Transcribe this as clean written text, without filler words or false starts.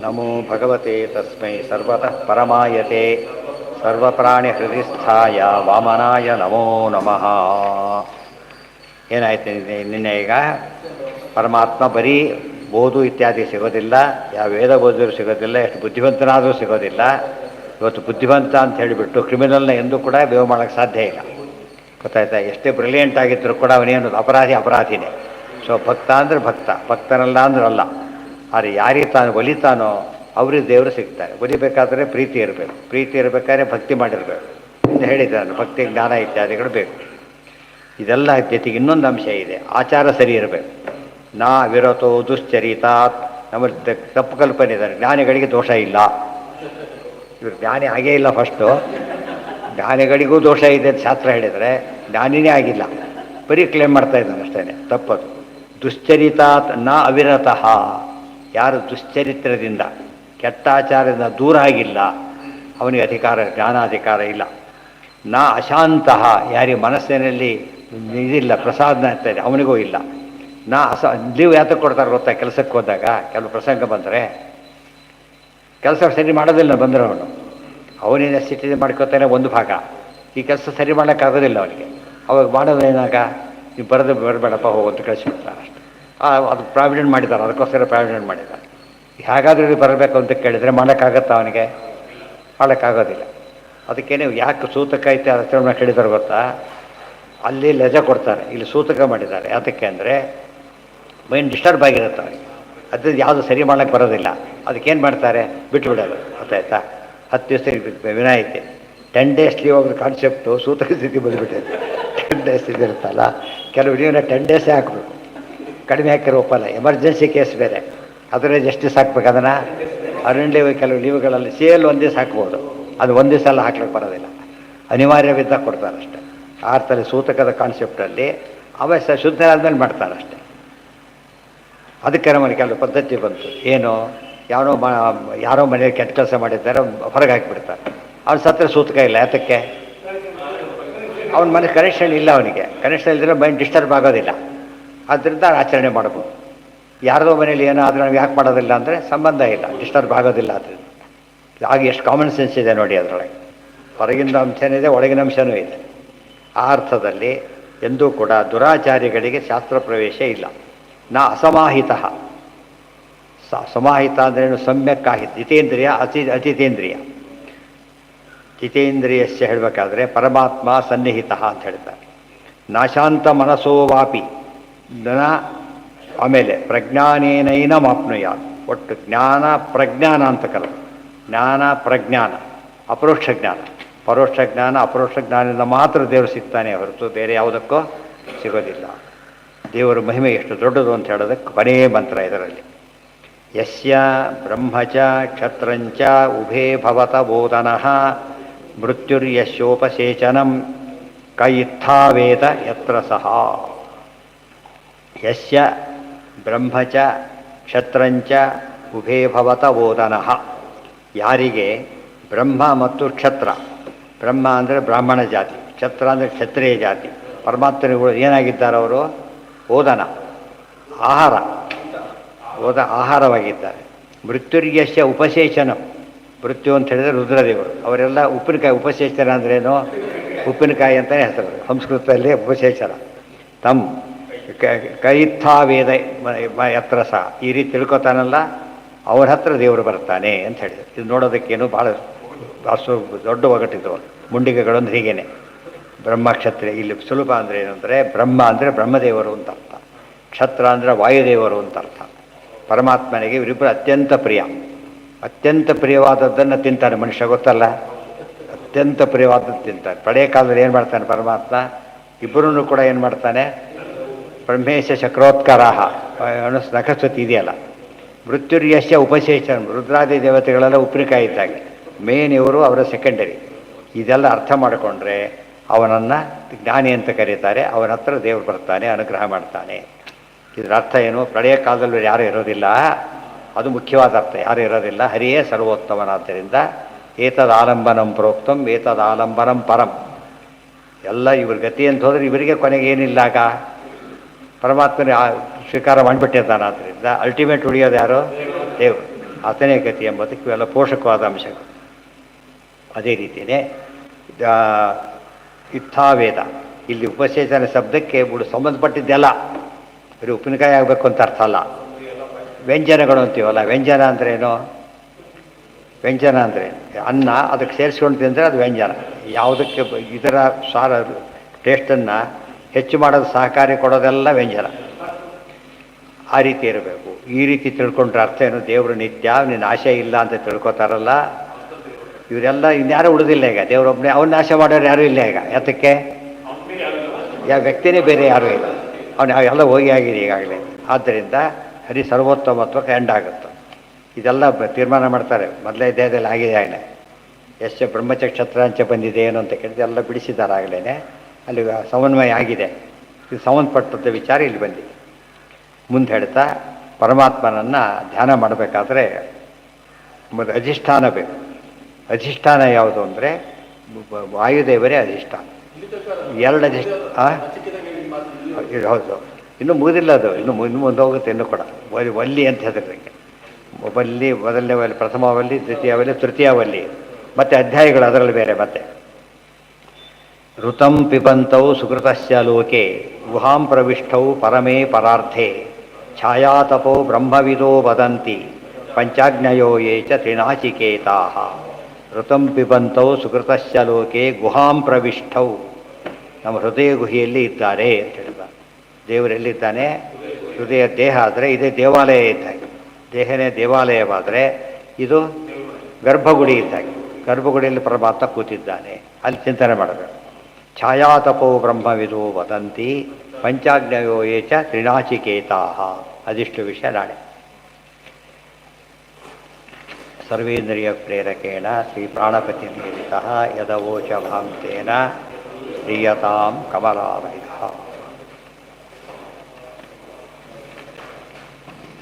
ನಮೋ ಭಗವತೆ ತಸ್ಮೈ ಸರ್ವತಃ ಪರಮಾಯತೆ ಸರ್ವಪ್ರಾಣಿ ಹೃದಯಸ್ಥಾಯ ವಾಮನಾಯ ನಮೋ ನಮಃ. ಏನಾಯ್ತು ನಿನ್ನೆ ಈಗ ಪರಮಾತ್ಮ ಬರೀ ಓದು ಇತ್ಯಾದಿ ಸಿಗೋದಿಲ್ಲ, ಯಾವ ವೇದ ಓದಿದ್ರು ಸಿಗೋದಿಲ್ಲ, ಎಷ್ಟು ಬುದ್ಧಿವಂತನಾದರೂ ಸಿಗೋದಿಲ್ಲ. ಇವತ್ತು ಬುದ್ಧಿವಂತ ಅಂತ ಹೇಳಿಬಿಟ್ಟು ಕ್ರಿಮಿನಲ್ನ ಎಂದೂ ಕೂಡ ಬೇವು ಮಾಡೋಕ್ಕೆ ಸಾಧ್ಯ ಇಲ್ಲ. ಗೊತ್ತಾಯ್ತಾ? ಎಷ್ಟೇ ಬ್ರಿಲಿಯಂಟ್ ಆಗಿದ್ದರೂ ಕೂಡ ಅವನೇನು ಅಪರಾಧಿನೇ. ಸೊ ಭಕ್ತ ಅಂದರೆ ಭಕ್ತ, ಭಕ್ತನಲ್ಲ ಅಂದ್ರೆ ಅಲ್ಲ. ಆದರೆ ಯಾರಿಗೆ ತಾನು ಒಲಿತಾನೋ ಅವ್ರಿಗೆ ದೇವರು ಸಿಗ್ತಾರೆ. ಒಲಿಬೇಕಾದ್ರೆ ಪ್ರೀತಿ ಇರಬೇಕು, ಪ್ರೀತಿ ಇರಬೇಕಾದ್ರೆ ಭಕ್ತಿ ಮಾಡಿರಬೇಕು. ಇನ್ನು ಹೇಳಿದ್ದಾನೆ ಭಕ್ತಿ ಜ್ಞಾನ ಇತ್ಯಾದಿಗಳು ಬೇಕು. ಇದೆಲ್ಲ ಜೊತೆಗೆ ಇನ್ನೊಂದು ಅಂಶ ಇದೆ, ಆಚಾರ ಸರಿ ಇರಬೇಕು. ನಾ ವಿರತೋ ದುಶ್ಚರಿತಾತ್. ನಮ್ಮಲ್ಲಿ ತಪ್ಪು ಕಲ್ಪನೆ ಇದ್ದಾರೆ, ಜ್ಞಾನಿಗಳಿಗೆ ದೋಷ ಇಲ್ಲ. ಇವರು ಜ್ಞಾನಿ ಆಗೇ ಇಲ್ಲ. ಫಸ್ಟು ಜ್ಞಾನಿಗಳಿಗೂ ದೋಷ ಇದೆ ಅಂತ ಶಾಸ್ತ್ರ ಹೇಳಿದರೆ ಜ್ಞಾನಿನೇ ಆಗಿಲ್ಲ, ಬರೀ ಕ್ಲೇಮ್ ಮಾಡ್ತಾ ಇದ್ದಾನೆ ಅಷ್ಟೇ. ತಪ್ಪದು. ದುಶ್ಚರಿತಾತ್ ನ ಅವಿರತಃ. ಯಾರು ದುಶ್ಚರಿತ್ರದಿಂದ ಕೆಟ್ಟ ಆಚಾರದಿಂದ ದೂರ ಆಗಿಲ್ಲ ಅವನಿಗೆ ಅಧಿಕಾರ, ಜ್ಞಾನಾಧಿಕಾರ ಇಲ್ಲ. ನ ಅಶಾಂತಃ. ಯಾರಿಗೆ ಮನಸ್ಸಿನಲ್ಲಿ ಇದಿಲ್ಲ, ಪ್ರಸಾದನ ಇರ್ತಾರೆ, ಅವನಿಗೂ ಇಲ್ಲ. ಲೀವ್ ಯಾತಕ್ಕೆ ಕೊಡ್ತಾರೆ ಗೊತ್ತಾ? ಕೆಲಸಕ್ಕೆ ಹೋದಾಗ ಕೆಲವು ಪ್ರಸಂಗ ಬಂದರೆ ಕೆಲಸ ಸರಿ ಮಾಡೋದಿಲ್ಲ ಬಂದರೆ ಅವನಿನ ಸ್ಥಿತಿ ಮಾಡ್ಕೋತಾನೆ ಒಂದು ಭಾಗ. ಈ ಕೆಲಸ ಸರಿ ಮಾಡೋಕ್ಕಾಗೋದಿಲ್ಲ ಅವನಿಗೆ. ಅವಾಗ ಮಾಡೋದೇನಾಗ, ನೀವು ಬರಬೇಡಪ್ಪ ಹೋಗಂತ ಕಳಿಸ್ಬಿಡ್ತಾರೆ ಅಷ್ಟೆ. ಅದು ಪ್ರಾವಿಡೆಂಟ್ ಮಾಡಿದ್ದಾರೆ, ಅದಕ್ಕೋಸ್ಕರ ಪ್ರಾವಿಡೆಂಟ್ ಮಾಡಿದ್ದಾರೆ. ಹೇಗಾದರೂ ಬರಬೇಕು ಅಂತ ಕೇಳಿದರೆ ಮಾಡೋಕ್ಕಾಗತ್ತಾ ಅವನಿಗೆ? ಮಾಡೋಕ್ಕಾಗೋದಿಲ್ಲ. ಅದಕ್ಕೇನೆ ಯಾಕೆ ಸೂತಕ ಐತೆ ಅದನ್ನು ಕೇಳಿದ್ದಾರೆ ಗೊತ್ತಾ? ಅಲ್ಲಿ ಲಜೆ ಕೊಡ್ತಾರೆ, ಇಲ್ಲಿ ಸೂತಕ ಮಾಡಿದ್ದಾರೆ. ಯಾತಕ್ಕೆ ಅಂದರೆ ಮೈಂಡ್ ಡಿಸ್ಟರ್ಬ್ ಆಗಿರುತ್ತೆ ಅವನಿಗೆ. ಅದು ಯಾವುದು ಸರಿ ಮಾಡೋಕ್ಕೆ ಬರೋದಿಲ್ಲ. ಅದಕ್ಕೇನು ಮಾಡ್ತಾರೆ? ಬಿಟ್ಟುಬಿಡೋದು. ಗೊತ್ತಾಯ್ತಾ? 10 ದಿವಸ ವಿನಾಯಿತಿ, 10 ಡೇಸ್ ಲೀವ್ ಹೋಗೋದು ಕಾನ್ಸೆಪ್ಟು ಸೂತಕ ಸ್ಥಿತಿ ಬಂದುಬಿಟ್ಟಿದೆ. 10 ಡೇಸ್ ಇದಿರುತ್ತಲ್ಲ, ಕೆಲವು ಲೀವ್ನ 10 ಡೇಸೇ ಹಾಕಬೇಕು. ಕಡಿಮೆ ಹಾಕಿರೋ ಒಪ್ಪಲ್ಲ. ಎಮರ್ಜೆನ್ಸಿ ಕೇಸ್ ಬೇರೆ, ಅದರೇ ಜಸ್ಟಿಸ್ ಹಾಕ್ಬೇಕು. ಅದನ್ನು ಅರಣ್ಯ ಲೀವ್, ಕೆಲವು ಲೀವ್ಗಳಲ್ಲಿ CL ಒಂದು ದಿವಸ ಹಾಕ್ಬೋದು, ಅದು ಒಂದು ದಿವಸ ಎಲ್ಲ ಹಾಕ್ಲಿಕ್ಕೆ ಬರೋದಿಲ್ಲ. ಅನಿವಾರ್ಯವಿದ್ದಾಗ ಕೊಡ್ತಾರೆ ಅಷ್ಟೇ. ಆ ಅರ್ಥದಲ್ಲಿ ಸೂತಕದ ಕಾನ್ಸೆಪ್ಟಲ್ಲಿ ಅವಶ್ಯ ಶುದ್ಧ ಆದಮೇಲೆ ಮಾಡ್ತಾರೆ ಅಷ್ಟೇ. ಅದಕ್ಕೆ ನಮ್ಮಲ್ಲಿ ಕೆಲವು ಪದ್ಧತಿ ಬಂತು. ಏನು, ಯಾರೋ ಮನೆಯಲ್ಲಿ ಕೆಟ್ಟ ಕೆಲಸ ಮಾಡಿದ್ದಾರೆ, ಹೊರಗೆ ಹಾಕಿಬಿಡ್ತಾರೆ. ಅವ್ನು ಸತ್ರ ಸೂತಕ ಇಲ್ಲ. ಯಾತಕ್ಕೆ? ಅವನ ಮನೆ ಕನೆಕ್ಷನ್ ಇಲ್ಲ, ಅವನಿಗೆ ಕನೆಕ್ಷನ್ ಇಲ್ಲದ್ರೆ ಮೈಂಡ್ ಡಿಸ್ಟರ್ಬ್ ಆಗೋದಿಲ್ಲ. ಆದ್ದರಿಂದ ಆಚರಣೆ ಮಾಡ್ಬೋದು. ಯಾರದೋ ಮನೇಲಿ ಏನೋ ಆದರೆ ನಾವು ಯಾಕೆ ಮಾಡೋದಿಲ್ಲ ಅಂದರೆ ಸಂಬಂಧ ಇಲ್ಲ, ಡಿಸ್ಟರ್ಬ್ ಆಗೋದಿಲ್ಲ. ಅದರಿಂದ ಹಾಗೆ ಎಷ್ಟು ಕಾಮನ್ ಸೆನ್ಸ್ ಇದೆ ನೋಡಿ ಅದರೊಳಗೆ. ಹೊರಗಿನ ಅಂಶನೂ ಇದೆ, ಒಳಗಿನ ಅಂಶನೂ ಇದೆ. ಆ ಅರ್ಥದಲ್ಲಿ ಎಂದೂ ಕೂಡ ದುರಾಚಾರಿಗಳಿಗೆ ಶಾಸ್ತ್ರ ಪ್ರವೇಶ ಇಲ್ಲ. ನಾ ಅಸಮಾಹಿತ. ಸಮಾಹಿತ ಅಂದ್ರೇನು? ಸಮ್ಯಕ್ ಆಹಿತ. ಜಿತೇಂದ್ರಿಯ ಅಜಿತೇಂದ್ರಿಯ. ಜಿತೇಂದ್ರಿಯಸ್ಯ ಹೇಳಬೇಕಾದ್ರೆ ಪರಮಾತ್ಮ ಸನ್ನಿಹಿತ ಅಂತ ಹೇಳ್ತಾರೆ. ನಾಶಾಂತ ಮನಸೋ ವಾಪಿ ನ. ಆಮೇಲೆ ಪ್ರಜ್ಞಾನೇನೈನ ಮಾಪ್ನುಯ. ಒಟ್ಟು ಜ್ಞಾನ ಪ್ರಜ್ಞಾನ ಅಂತ ಕರೆದು, ಜ್ಞಾನ ಪ್ರಜ್ಞಾನ, ಅಪರೋಕ್ಷ ಜ್ಞಾನ. ಪರೋಕ್ಷ ಜ್ಞಾನ, ಅಪರೋಕ್ಷ ಜ್ಞಾನದಿಂದ ಮಾತ್ರ ದೇವರು ಸಿಗ್ತಾನೆ ಹೊರತು ಬೇರೆ ಯಾವುದಕ್ಕೂ ಸಿಗೋದಿಲ್ಲ. ದೇವರ ಮಹಿಮೆ ಎಷ್ಟು ದೊಡ್ಡದು ಅಂತ ಹೇಳೋದಕ್ಕೆ ಕೊನೆಯ ಮಂತ್ರ ಇದರಲ್ಲಿ. ಯಸ್ಯ ಬ್ರಹ್ಮಚ ಕ್ಷತ್ರಂಚ ಉಭೇ ಭವತ ಬೋಧನಃ ಮೃತ್ಯುರ್ಯಶೋಪಸೇಚನಂ ಕಯಿತ್ಥಾವೇದ ಯತ್ರ ಸಹ. ಯಸ್ಯ ಬ್ರಹ್ಮಚ ಕ್ಷತ್ರಂಚ ಉಭೇ ಭವತ ಬೋಧನಃ. ಯಾರಿಗೆ ಬ್ರಹ್ಮ ಮತ್ತು ಕ್ಷತ್ರ, ಬ್ರಹ್ಮ ಅಂದರೆ ಬ್ರಾಹ್ಮಣ ಜಾತಿ, ಕ್ಷತ್ರ ಅಂದರೆ ಕ್ಷತ್ರಿಯ ಜಾತಿ, ಪರಮಾತ್ಮನಿಗಳು ಏನಾಗಿದ್ದಾರೆ ಅವರು? ಓದನ, ಆಹಾರ, ಆಹಾರವಾಗಿದ್ದಾರೆ. ಮೃತ್ಯುರ್ಯಸ್ಯ ಉಪಸೇಚನ. ಮೃತ್ಯು ಅಂತ ಹೇಳಿದರೆ ರುದ್ರದೇವರು, ಅವರೆಲ್ಲ ಉಪ್ಪಿನಕಾಯಿ. ಉಪಸೇಚನ ಅಂದ್ರೇನು? ಉಪ್ಪಿನಕಾಯಿ ಅಂತಲೇ ಹೆಸರು ಸಂಸ್ಕೃತದಲ್ಲಿ ಉಪಸೇಚನ. ತಮ್ಮ ಕೈತ್ಥಾವೇದ ಹತ್ರ ಸಹ ಈ ರೀತಿ ತಿಳ್ಕೊತಾನಲ್ಲ, ಅವರ ಹತ್ರ ದೇವರು ಬರ್ತಾನೆ ಅಂತ ಹೇಳಿದ್ರು. ಇದು ನೋಡೋದಕ್ಕೇನು ಭಾಳ ದೊಡ್ಡ ಒಗಟಿದ್ದು. ಮುಂಡಿಗೆಗಳೊಂದು ಹೀಗೇನೆ. ಬ್ರಹ್ಮ ಕ್ಷತ್ರಿಯ. ಇಲ್ಲಿ ಸುಲಭ ಅಂದರೆ ಏನಂದರೆ, ಬ್ರಹ್ಮ ಅಂದರೆ ಬ್ರಹ್ಮದೇವರು ಅಂತ ಅರ್ಥ, ಕ್ಷತ್ರ ಅಂದರೆ ವಾಯುದೇವರು ಅಂತ ಅರ್ಥ. ಪರಮಾತ್ಮನಿಗೆ ಇವರಿಬ್ಬರು ಅತ್ಯಂತ ಪ್ರಿಯ. ಅತ್ಯಂತ ಪ್ರಿಯವಾದದ್ದನ್ನು ತಿಂತಾನೆ ಮನುಷ್ಯ, ಗೊತ್ತಲ್ಲ? ಅತ್ಯಂತ ಪ್ರಿಯವಾದದ್ದು ತಿಂತಾನೆ. ಪಳೆಯ ಕಾಲದಲ್ಲಿ ಏನು ಮಾಡ್ತಾನೆ ಪರಮಾತ್ಮ? ಇಬ್ಬರೂ ಕೂಡ ಏನು ಮಾಡ್ತಾನೆ? ಬ್ರಹ್ಮೇಶ ಚಕ್ರೋತ್ಕರಾಹ ನಖಸ್ವತಿ ಇದೆಯಲ್ಲ. ಮೃತ್ಯುರ್ಯಸ್ಯ ಉಪಸೇಚನ. ರುದ್ರಾದಿ ದೇವತೆಗಳೆಲ್ಲ ಉಪ್ಪಿನಕಾಯಿ ಇದ್ದಾಗೆ, ಮೇನ್ ಇವರು ಅವರ ಸೆಕೆಂಡರಿ. ಇದೆಲ್ಲ ಅರ್ಥ ಮಾಡಿಕೊಂಡ್ರೆ ಅವನನ್ನು ಜ್ಞಾನಿ ಅಂತ ಕರೀತಾರೆ. ಅವನ ಹತ್ರ ದೇವರು ಬರ್ತಾನೆ, ಅನುಗ್ರಹ ಮಾಡ್ತಾನೆ. ಇದರ ಅರ್ಥ ಏನು? ಪ್ರಳಯ ಕಾಲದಲ್ಲಿ ಯಾರೂ ಇರೋದಿಲ್ಲ, ಅದು ಮುಖ್ಯವಾದ ಅರ್ಥ. ಯಾರೂ ಇರೋದಿಲ್ಲ, ಹರಿಯೇ ಸರ್ವೋತ್ತಮನಾದ್ದರಿಂದ ಏತದ್ ಆಲಂಬನಂ ಪ್ರೋಕ್ತಂ ಏತದ್ ಆಲಂಬನಂ ಪರಂ. ಎಲ್ಲ ಇವ್ರ ಗತಿ ಅಂತ ಹೋದರೆ ಇವರಿಗೆ ಕೊನೆಗೆ ಏನಿಲ್ಲಾಗ ಪರಮಾತ್ಮನೇ ಸ್ವೀಕಾರ ಮಾಡಿಬಿಟ್ಟಿರ್ತಾನೆ. ಆದ್ದರಿಂದ ಅಲ್ಟಿಮೇಟ್ ಉಳಿಯೋದು ಯಾರು? ದೇವರು. ಆತನೇ ಗತಿ ಎಂಬುದಕ್ಕೆ ಇವೆಲ್ಲ ಪೋಷಕವಾದ ಅಂಶಗಳು. ಅದೇ ರೀತಿಯೇ ಇತ್ಥಾವೇದ ಇಲ್ಲಿ ಉಪಸೇಚನ ಶಬ್ದಕ್ಕೆ ಸಂಬಂಧಪಟ್ಟಿದ್ದೆಲ್ಲ ಬರೀ ಉಪ್ಪಿನಕಾಯಿ ಆಗಬೇಕು ಅಂತ ಅರ್ಥ ಅಲ್ಲ. ವ್ಯಂಜನಗಳು ಅಂತೀವಲ್ಲ, ವ್ಯಂಜನ ಅಂದ್ರೇನು? ವ್ಯಂಜನ ಅಂದರೆ ಅನ್ನ, ಅದಕ್ಕೆ ಸೇರಿಸ್ಕೊಂಡು ತಿಂದರೆ ಅದು ವ್ಯಂಜನ. ಯಾವುದಕ್ಕೆ ಇದರ ಸಾರ ಟೇಸ್ಟನ್ನು ಹೆಚ್ಚು ಮಾಡೋದು ಸಹಕಾರಿ ಕೊಡೋದೆಲ್ಲ ವ್ಯಂಜನ. ಆ ರೀತಿ ಇರಬೇಕು. ಈ ರೀತಿ ತಿಳ್ಕೊಂಡ್ರೆ ಅರ್ಥ ಏನು? ದೇವರು ನಿತ್ಯ, ನಿನ್ನ ಆಶೆ ಇಲ್ಲ ಅಂತ ತಿಳ್ಕೊತಾರಲ್ಲ ಇವರೆಲ್ಲ ಇನ್ಯಾರೂ ಉಳಿದಿಲ್ಲ ಈಗ. ದೇವರೊಬ್ಬನೇ, ಅವ್ನ ನಾಶ ಮಾಡೋರು ಯಾರೂ ಇಲ್ಲ ಈಗ. ಯಾತಕ್ಕೆ? ಯಾವ ವ್ಯಕ್ತಿನೇ ಬೇರೆ ಯಾರೂ ಇಲ್ಲ, ಅವನು ಎಲ್ಲ ಹೋಗಿ ಆಗಿದೆ ಈಗಾಗಲೇ. ಆದ್ದರಿಂದ ಹರಿ ಸರ್ವೋತ್ತಮತ್ವಕ್ಕೆ ಎಂಡ್ ಆಗುತ್ತೆ. ಇದೆಲ್ಲ ತೀರ್ಮಾನ ಮಾಡ್ತಾರೆ ಮೊದಲೇ ದೇಹದಲ್ಲಿ ಆಗಿದೆ ಆಗಲೇ. ಎಷ್ಟು ಬ್ರಹ್ಮಚಕ್ಷತ್ರಾಂಚ ಬಂದಿದೆ ಏನು ಅಂತ ಕೇಳಿದ್ರೆ ಎಲ್ಲ ಬಿಡಿಸಿದ್ದಾರೆ ಆಗಲೇ. ಅಲ್ಲಿ ಸಮನ್ವಯ ಆಗಿದೆ. ಇದು ಸಂಬಂಧಪಟ್ಟಂಥ ವಿಚಾರ ಇಲ್ಲಿ ಬಂದಿದೆ. ಮುಂದೆ ಹೇಳ್ತಾ ಪರಮಾತ್ಮನನ್ನು ಧ್ಯಾನ ಮಾಡಬೇಕಾದ್ರೆ ಒಂದು ಅಧಿಷ್ಠಾನ ಬೇಕು. ಅಧಿಷ್ಠಾನ ಯಾವುದು ಅಂದರೆ ವಾಯುದೇವರೇ ಅಧಿಷ್ಠಾನ. ಎರಡು ಹೌದು, ಇನ್ನೂ ಮುಗಿದಿಲ್ಲ ಅದು, ಇನ್ನೂ ಮುಂದೆ ಹೋಗುತ್ತೆ. ಇನ್ನೂ ಕೂಡ ವಲ್ಲಿ ಅಂತ ಹೆಸರಿಗೆ. ವಲ್ಲಿ, ಮೊದಲನೇ ವಲ್ಲಿ, ಪ್ರಥಮ ವಲ್ಲಿ, ದ್ವಿತೀಯ ವಲ್ಲಿ, ತೃತೀಯ ವಲ್ಲಿ, ಮತ್ತು ಅಧ್ಯಾಯಗಳು ಅದರಲ್ಲಿ ಬೇರೆ. ಮತ್ತೆ ಋತಂ ಪಿಬಂತೌ ಸುಕೃತಸ್ಯ ಲೋಕೆ ಗುಹಾಂ ಪ್ರವಿಷ್ಟೌ ಪರಮೇ ಪರಾರ್ಥೆ ಛಾಯಾತಪೋ ಬ್ರಹ್ಮವಿದೋ ವದಂತಿ ಪಂಚಾಜ್ಞಯೋ ಯೇ ಚ ತ್ರಿನಾಚಿಕೇತಾಃ. ಋತಂ ಪಿಬಂತೌ ಸುಕೃತಸ್ಯ ಲೋಕೆ ಗುಹಾಂ ಪ್ರವಿಷ್ಟೌ, ನಮ್ಮ ಹೃದಯ ಗುಹಿಯಲ್ಲಿ ಇದ್ದಾರೆ ಅಂತ ಹೇಳಿದ್ದಾರೆ. ದೇವರೆಲ್ಲಿದ್ದಾನೆ? ಹೃದಯ. ದೇಹ ಆದರೆ ಇದೇ ದೇವಾಲಯ ಇದ್ದಾಗೆ. ದೇಹನೇ ದೇವಾಲಯವಾದರೆ ಇದು ಗರ್ಭಗುಡಿ ಇದ್ದಾಗೆ. ಗರ್ಭಗುಡಿಯಲ್ಲಿ ಪರಮಾತ್ಮ ಕೂತಿದ್ದಾನೆ, ಅಲ್ಲಿ ಚಿಂತನೆ ಮಾಡಬೇಕು. ಛಾಯಾತಪೋ ಬ್ರಹ್ಮವಿದೋ ವದಂತಿ ಪಂಚಾಜ್ಞಯೋ ಯೇ ಚ ತ್ರಿನಾಚಿಕೇತಾಃ. ಅದಿಷ್ಟು ವಿಷಯ ನಾಳೆ. ಸರ್ವೇಂದ್ರಿಯ ಪ್ರೇರಕೇಣ ಶ್ರೀ ಪ್ರಾಣಪತಿ ನಿಯಮಿತಃ ಯದವೋಚ ಭಾಂತೇನ ಶ್ರೀಯತಾಂ ಕಮಲಾಲಯ.